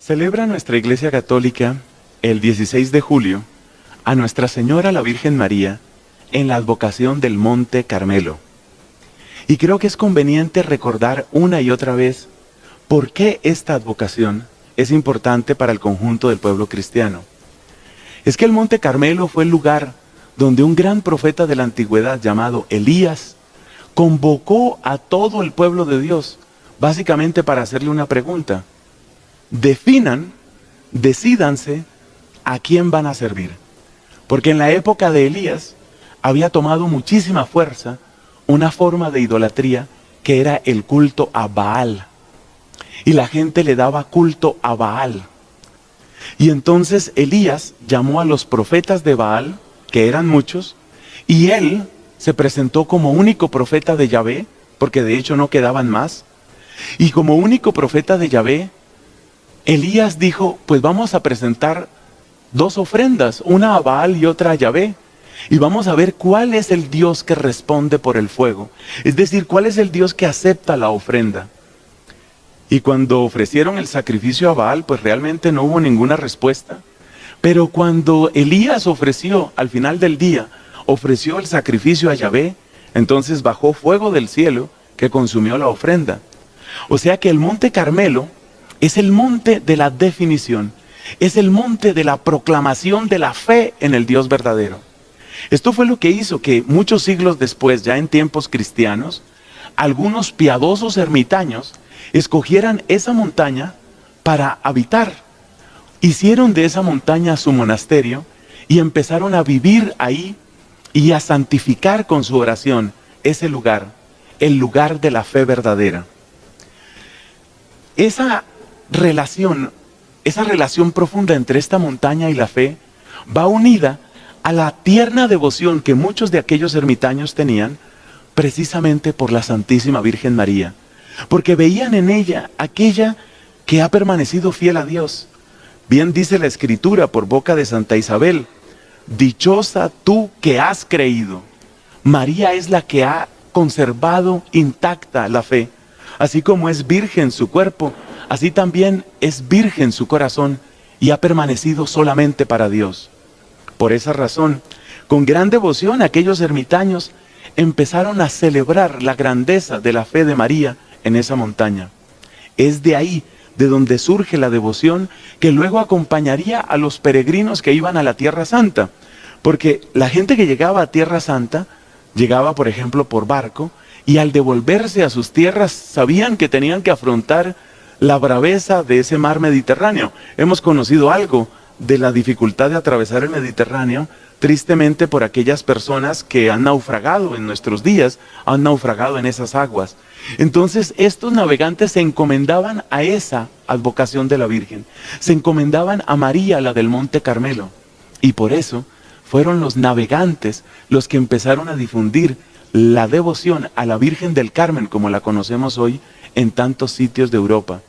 Celebra nuestra Iglesia Católica el 16 de julio a Nuestra Señora la Virgen María en la advocación del Monte Carmelo. Y creo que es conveniente recordar una y otra vez por qué esta advocación es importante para el conjunto del pueblo cristiano. Es que el Monte Carmelo fue el lugar donde un gran profeta de la antigüedad llamado Elías convocó a todo el pueblo de Dios, básicamente para hacerle una pregunta. Decídanse a quién van a servir. Porque en la época de Elías había tomado muchísima fuerza una forma de idolatría que era el culto a Baal. Y la gente le daba culto a Baal. Y entonces Elías llamó a los profetas de Baal, que eran muchos, y él se presentó como único profeta de Yahvé, porque de hecho no quedaban más. Y como único profeta de Yahvé, Elías dijo, pues vamos a presentar dos ofrendas, una a Baal y otra a Yahvé. Y vamos a ver cuál es el Dios que responde por el fuego. Es decir, cuál es el Dios que acepta la ofrenda. Y cuando ofrecieron el sacrificio a Baal, pues realmente no hubo ninguna respuesta. Pero cuando Elías ofreció, al final del día, ofreció el sacrificio a Yahvé, entonces bajó fuego del cielo que consumió la ofrenda. O sea que el Monte Carmelo es el monte de la definición, es el monte de la proclamación de la fe en el Dios verdadero. Esto fue lo que hizo que muchos siglos después, ya en tiempos cristianos, algunos piadosos ermitaños escogieran esa montaña para habitar. Hicieron de esa montaña su monasterio y empezaron a vivir ahí y a santificar con su oración ese lugar, el lugar de la fe verdadera. Esa relación profunda entre esta montaña y la fe va unida a la tierna devoción que muchos de aquellos ermitaños tenían precisamente por la Santísima Virgen María, porque veían en ella aquella que ha permanecido fiel a Dios. Bien dice la Escritura por boca de Santa Isabel, dichosa tú que has creído. María es la que ha conservado intacta la fe. Así como es virgen su cuerpo, así también es virgen su corazón y ha permanecido solamente para Dios. Por esa razón, con gran devoción aquellos ermitaños empezaron a celebrar la grandeza de la fe de María en esa montaña. Es de ahí de donde surge la devoción que luego acompañaría a los peregrinos que iban a la Tierra Santa. Porque la gente que llegaba a Tierra Santa, llegaba por ejemplo por barco, y al devolverse a sus tierras sabían que tenían que afrontar la braveza de ese mar Mediterráneo. Hemos conocido algo de la dificultad de atravesar el Mediterráneo, tristemente por aquellas personas que han naufragado en nuestros días, han naufragado en esas aguas. Entonces estos navegantes se encomendaban a esa advocación de la Virgen, se encomendaban a María, la del Monte Carmelo, y por eso fueron los navegantes los que empezaron a difundir la devoción a la Virgen del Carmen, como la conocemos hoy, en tantos sitios de Europa.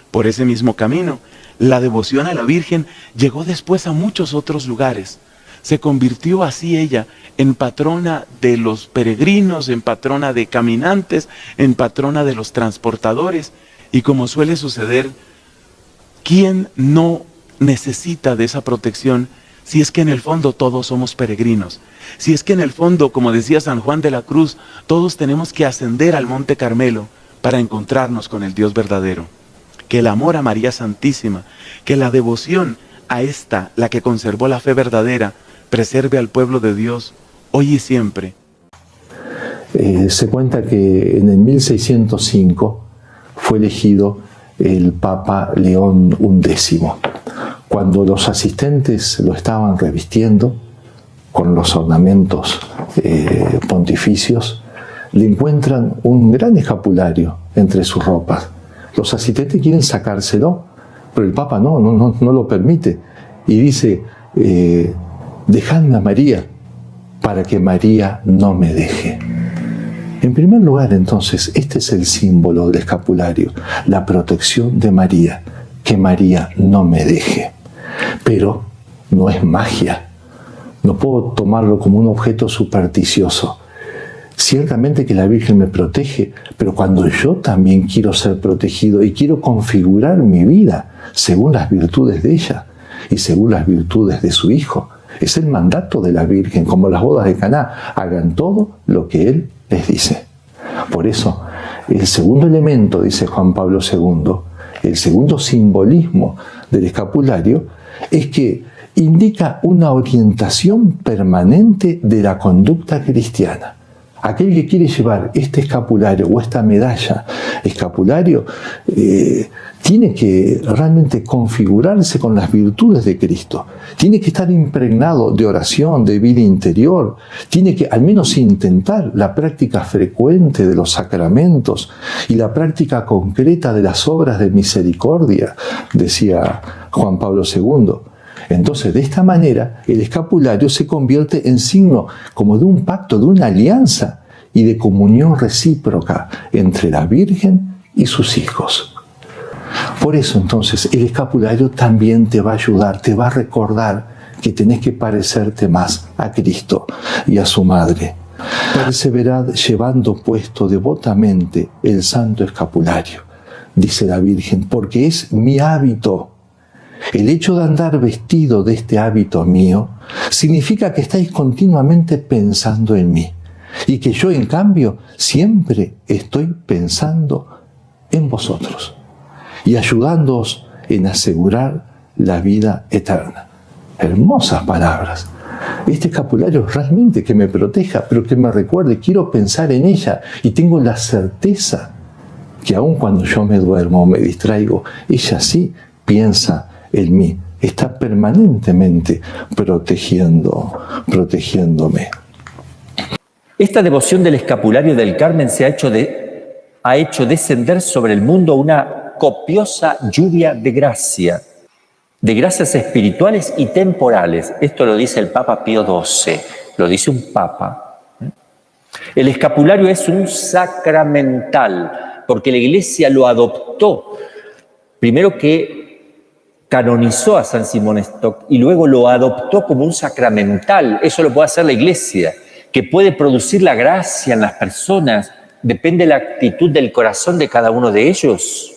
Por ese mismo camino, la devoción a la Virgen llegó después a muchos otros lugares. Se convirtió así ella en patrona de los peregrinos, en patrona de caminantes, en patrona de los transportadores. Y como suele suceder, ¿quién no necesita de esa protección si es que en el fondo todos somos peregrinos? Si es que en el fondo, como decía San Juan de la Cruz, todos tenemos que ascender al Monte Carmelo para encontrarnos con el Dios verdadero. Que el amor a María Santísima, que la devoción a esta, la que conservó la fe verdadera, preserve al pueblo de Dios hoy y siempre. Se cuenta que en el 1605 fue elegido el Papa León XI. Cuando los asistentes lo estaban revistiendo con los ornamentos pontificios, le encuentran un gran escapulario entre sus ropas. Los asistentes quieren sacárselo, pero el Papa no lo permite. Y dice, dejadme a María para que María no me deje. En primer lugar, entonces, este es el símbolo del escapulario, la protección de María, que María no me deje. Pero no es magia. No puedo tomarlo como un objeto supersticioso. Ciertamente que la Virgen me protege, pero cuando yo también quiero ser protegido y quiero configurar mi vida según las virtudes de ella y según las virtudes de su hijo. Es el mandato de la Virgen, como las bodas de Caná, hagan todo lo que Él les dice. Por eso, el segundo elemento, dice Juan Pablo II, el segundo simbolismo del escapulario, es que indica una orientación permanente de la conducta cristiana. Aquel que quiere llevar este escapulario o esta medalla escapulario tiene que realmente configurarse con las virtudes de Cristo. Tiene que estar impregnado de oración, de vida interior. Tiene que al menos intentar la práctica frecuente de los sacramentos y la práctica concreta de las obras de misericordia, decía Juan Pablo II. Entonces, de esta manera, el escapulario se convierte en signo como de un pacto, de una alianza y de comunión recíproca entre la Virgen y sus hijos. Por eso, entonces, el escapulario también te va a ayudar, te va a recordar que tenés que parecerte más a Cristo y a su Madre. Perseverad llevando puesto devotamente el santo escapulario, dice la Virgen, porque es mi hábito. El hecho de andar vestido de este hábito mío significa que estáis continuamente pensando en mí y que yo, en cambio, siempre estoy pensando en vosotros y ayudándoos en asegurar la vida eterna. Hermosas palabras. Este escapulario realmente que me proteja, pero que me recuerde, quiero pensar en ella y tengo la certeza que aun cuando yo me duermo o me distraigo, ella sí piensa en mí, está permanentemente protegiéndome. Esta devoción del escapulario del Carmen ha hecho descender sobre el mundo una copiosa lluvia de gracias espirituales y temporales. Esto lo dice el Papa Pío XII, lo dice un papa. El escapulario es un sacramental, porque la Iglesia lo adoptó. Primero que canonizó a San Simón Stock y luego lo adoptó como un sacramental. Eso lo puede hacer la Iglesia, que puede producir la gracia en las personas. Depende de la actitud del corazón de cada uno de ellos.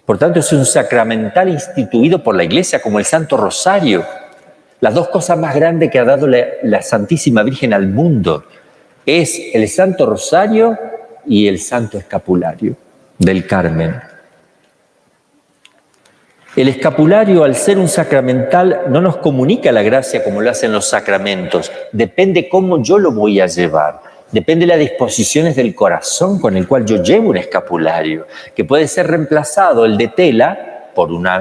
Por tanto, es un sacramental instituido por la Iglesia, como el Santo Rosario. Las dos cosas más grandes que ha dado la Santísima Virgen al mundo es el Santo Rosario y el Santo Escapulario del Carmen. El escapulario, al ser un sacramental, no nos comunica la gracia como lo hacen los sacramentos. Depende cómo yo lo voy a llevar. Depende de las disposiciones del corazón con el cual yo llevo un escapulario, que puede ser reemplazado el de tela por una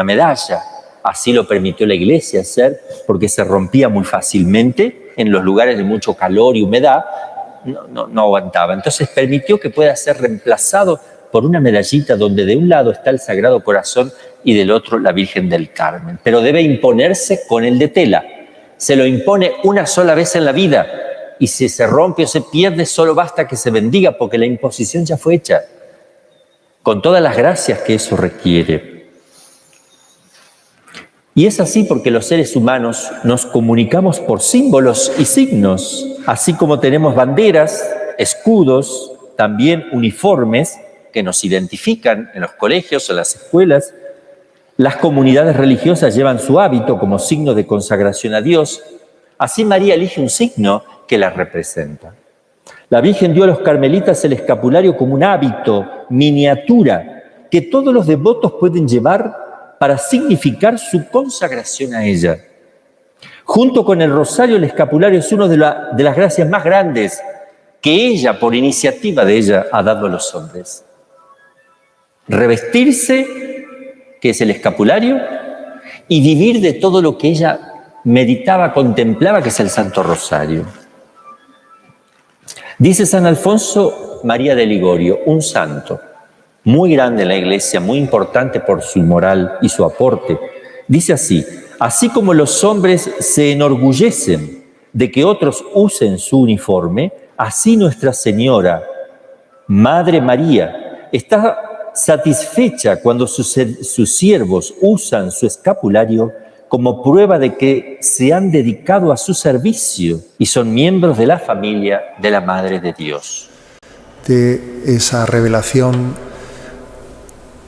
medalla. Así lo permitió la Iglesia hacer, porque se rompía muy fácilmente en los lugares de mucho calor y humedad, no aguantaba. Entonces permitió que pueda ser reemplazado por una medallita donde de un lado está el Sagrado Corazón y del otro la Virgen del Carmen. Pero debe imponerse con el de tela. Se lo impone una sola vez en la vida y si se rompe o se pierde solo basta que se bendiga porque la imposición ya fue hecha, con todas las gracias que eso requiere. Y es así porque los seres humanos nos comunicamos por símbolos y signos, así como tenemos banderas, escudos, también uniformes que nos identifican en los colegios o en las escuelas. Las comunidades religiosas llevan su hábito como signo de consagración a Dios. Así María elige un signo que la representa. La Virgen dio a los carmelitas el escapulario como un hábito, miniatura, que todos los devotos pueden llevar para significar su consagración a ella. Junto con el rosario, el escapulario es una de las gracias más grandes que ella, por iniciativa de ella, ha dado a los hombres. Revestirse, que es el escapulario, y vivir de todo lo que ella meditaba, contemplaba, que es el Santo Rosario. Dice San Alfonso María de Ligorio, un santo muy grande en la Iglesia, muy importante por su moral y su aporte. Dice así: así como los hombres se enorgullecen de que otros usen su uniforme, así Nuestra Señora, Madre María, está satisfecha cuando sus siervos usan su escapulario como prueba de que se han dedicado a su servicio y son miembros de la familia de la Madre de Dios. De esa revelación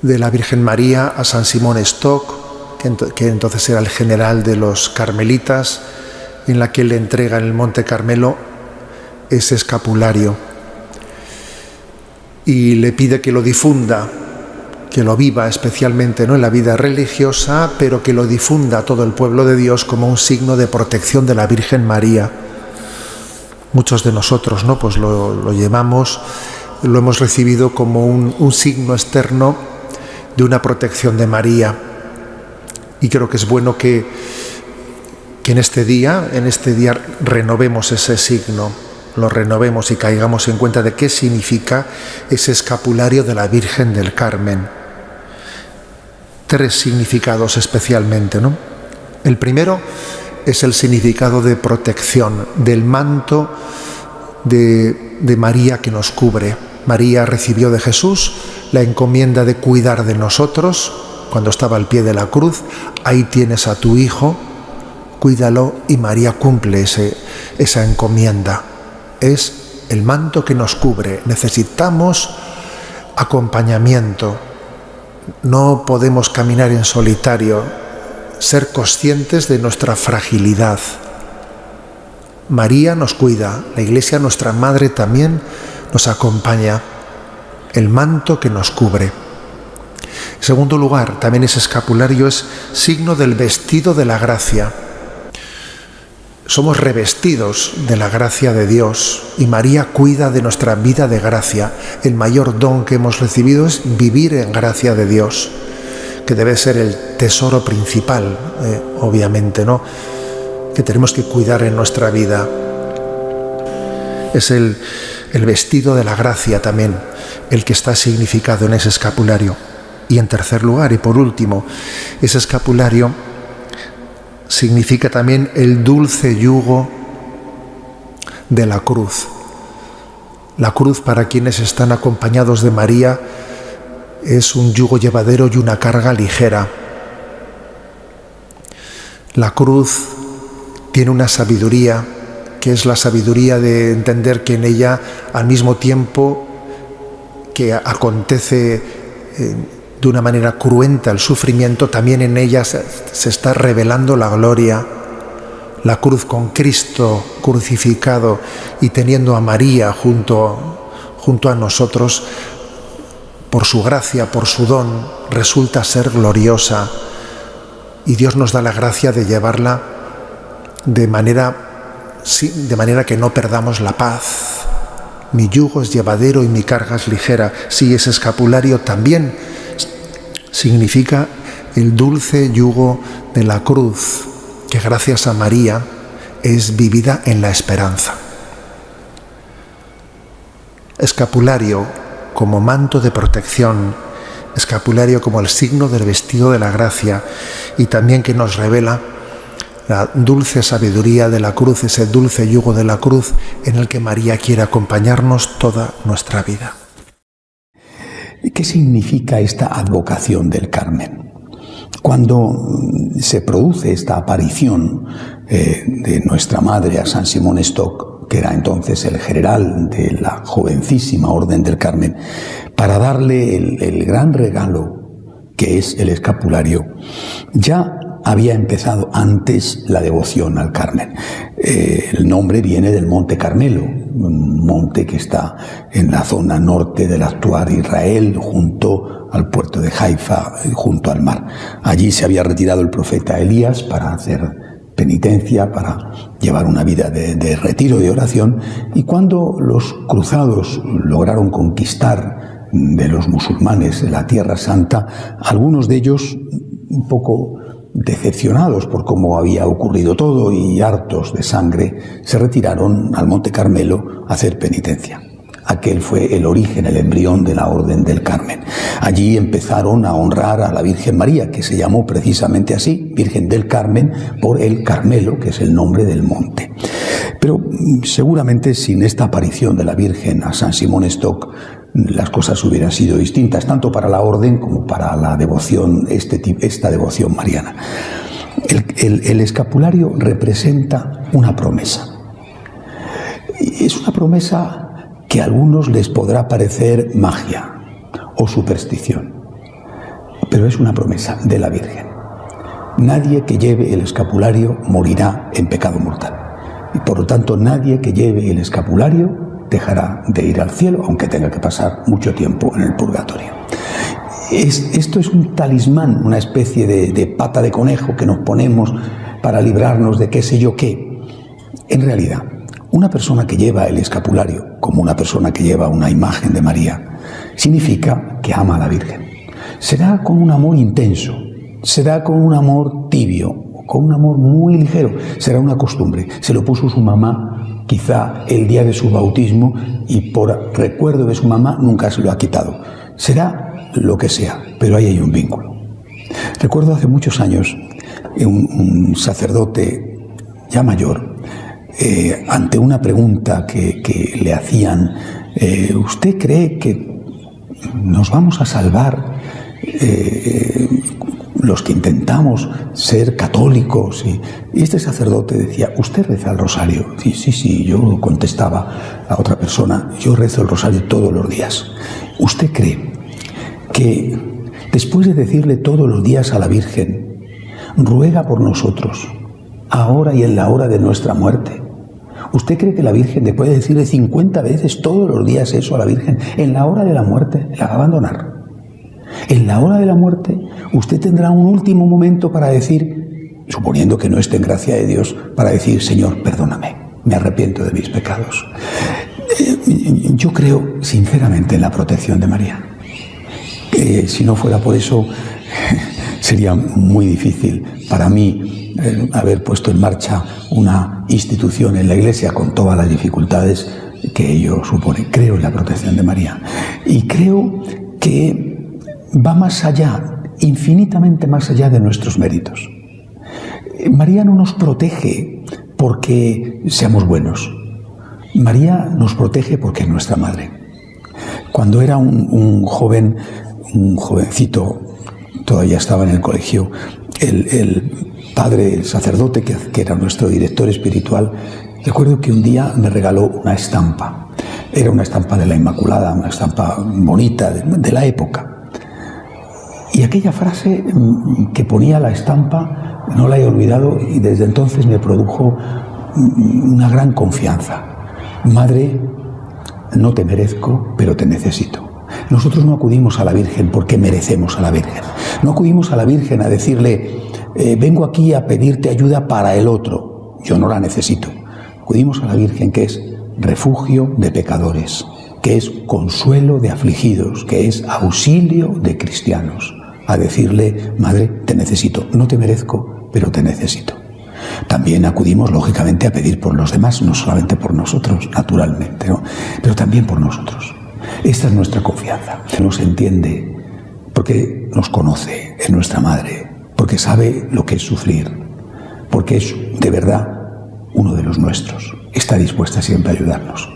de la Virgen María a San Simón Stock, que entonces era el general de los carmelitas, en la que le entrega en el Monte Carmelo ese escapulario y le pide que lo difunda, que lo viva especialmente, ¿no?, en la vida religiosa, pero que lo difunda a todo el pueblo de Dios como un signo de protección de la Virgen María. Muchos de nosotros, ¿no?, pues lo llevamos, lo hemos recibido como un signo externo de una protección de María. Y creo que es bueno que en este día renovemos ese signo, lo renovemos y caigamos en cuenta de qué significa ese escapulario de la Virgen del Carmen. 3 significados especialmente, ¿no? El primero es el significado de protección, del manto de María que nos cubre. María recibió de Jesús la encomienda de cuidar de nosotros cuando estaba al pie de la cruz. Ahí tienes a tu hijo, cuídalo, y María cumple esa encomienda. Es el manto que nos cubre. Necesitamos acompañamiento. No podemos caminar en solitario, ser conscientes de nuestra fragilidad. María nos cuida, la Iglesia, nuestra Madre, también nos acompaña. El manto que nos cubre. En segundo lugar, también ese escapulario es signo del vestido de la gracia. Somos revestidos de la gracia de Dios y María cuida de nuestra vida de gracia. El mayor don que hemos recibido es vivir en gracia de Dios, que debe ser el tesoro principal, obviamente, ¿no?, que tenemos que cuidar en nuestra vida. Es el vestido de la gracia también el que está significado en ese escapulario. Y en tercer lugar, y por último, ese escapulario significa también el dulce yugo de la cruz. La cruz, para quienes están acompañados de María, es un yugo llevadero y una carga ligera. La cruz tiene una sabiduría, que es la sabiduría de entender que en ella, al mismo tiempo que acontece de una manera cruenta el sufrimiento, también en ella se está revelando la gloria. La cruz con Cristo crucificado y teniendo a María junto a nosotros, por su gracia, por su don, resulta ser gloriosa. Y Dios nos da la gracia de llevarla de manera que no perdamos la paz. Mi yugo es llevadero y mi carga es ligera. Sí, ese escapulario también significa el dulce yugo de la cruz, que gracias a María es vivida en la esperanza. Escapulario como manto de protección, escapulario como el signo del vestido de la gracia, y también que nos revela la dulce sabiduría de la cruz, ese dulce yugo de la cruz en el que María quiere acompañarnos toda nuestra vida. ¿Qué significa esta advocación del Carmen? Cuando se produce esta aparición de nuestra madre a San Simón Stock, que era entonces el general de la jovencísima Orden del Carmen, para darle el gran regalo que es el escapulario, ya había empezado antes la devoción al Carmen. El nombre viene del Monte Carmelo, un monte que está en la zona norte del actual Israel, junto al puerto de Haifa, junto al mar. Allí se había retirado el profeta Elías para hacer penitencia, para llevar una vida de retiro, de oración, y cuando los cruzados lograron conquistar de los musulmanes la Tierra Santa, algunos de ellos un poco decepcionados por cómo había ocurrido todo y hartos de sangre, se retiraron al Monte Carmelo a hacer penitencia. Aquel fue el origen, el embrión de la Orden del Carmen. Allí empezaron a honrar a la Virgen María, que se llamó precisamente así, Virgen del Carmen, por el Carmelo, que es el nombre del monte. Pero seguramente sin esta aparición de la Virgen a San Simón Stock, las cosas hubieran sido distintas, tanto para la orden como para la devoción, esta devoción mariana. El escapulario representa una promesa. Es una promesa que a algunos les podrá parecer magia o superstición, pero es una promesa de la Virgen. Nadie que lleve el escapulario morirá en pecado mortal. Y por lo tanto, nadie que lleve el escapulario dejará de ir al cielo, aunque tenga que pasar mucho tiempo en el purgatorio. Esto es un talismán, una especie de pata de conejo que nos ponemos para librarnos de qué sé yo qué. En realidad, una persona que lleva el escapulario, como una persona que lleva una imagen de María, significa que ama a la Virgen. Será con un amor intenso, será con un amor tibio, con un amor muy ligero, será una costumbre. Se lo puso su mamá quizá el día de su bautismo y por recuerdo de su mamá nunca se lo ha quitado. Será lo que sea, pero ahí hay un vínculo. Recuerdo hace muchos años un sacerdote ya mayor, ante una pregunta que le hacían, ¿usted cree que nos vamos a salvar los que intentamos ser católicos? Y este sacerdote decía, ¿usted reza el rosario? Sí, yo contestaba a otra persona, yo rezo el rosario todos los días. ¿Usted cree que después de decirle todos los días a la Virgen, ruega por nosotros, ahora y en la hora de nuestra muerte? ¿Usted cree que la Virgen, después de decirle 50 veces todos los días eso a la Virgen, en la hora de la muerte la va a abandonar? En la hora de la muerte usted tendrá un último momento para decir, suponiendo que no esté en gracia de Dios, para decir, Señor, perdóname, me arrepiento de mis pecados. Yo creo sinceramente en la protección de María. Si no fuera por eso, sería muy difícil para mí haber puesto en marcha una institución en la Iglesia con todas las dificultades que ello supone. Creo en la protección de María y creo que va más allá, infinitamente más allá de nuestros méritos. María no nos protege porque seamos buenos. María nos protege porque es nuestra madre. Cuando era un jovencito, todavía estaba en el colegio, el padre, el sacerdote que era nuestro director espiritual, recuerdo que un día me regaló una estampa. Era una estampa de la Inmaculada, una estampa bonita de la época. Y aquella frase que ponía la estampa no la he olvidado y desde entonces me produjo una gran confianza. Madre, no te merezco, pero te necesito. Nosotros no acudimos a la Virgen porque merecemos a la Virgen. No acudimos a la Virgen a decirle, vengo aquí a pedirte ayuda para el otro. Yo no la necesito. Acudimos a la Virgen que es refugio de pecadores, que es consuelo de afligidos, que es auxilio de cristianos. A decirle, Madre, te necesito. No te merezco, pero te necesito. También acudimos, lógicamente, a pedir por los demás, no solamente por nosotros, naturalmente, ¿no? Pero también por nosotros. Esta es nuestra confianza. Nos entiende porque nos conoce, es nuestra madre, porque sabe lo que es sufrir, porque es de verdad uno de los nuestros. Está dispuesta siempre a ayudarnos.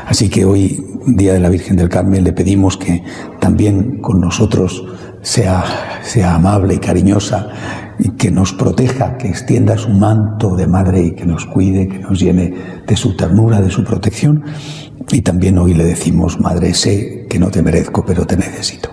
Así que hoy, Día de la Virgen del Carmen, le pedimos que también con nosotros sea amable y cariñosa y que nos proteja, que extienda su manto de madre y que nos cuide, que nos llene de su ternura, de su protección. Y también hoy le decimos, Madre, sé que no te merezco, pero te necesito.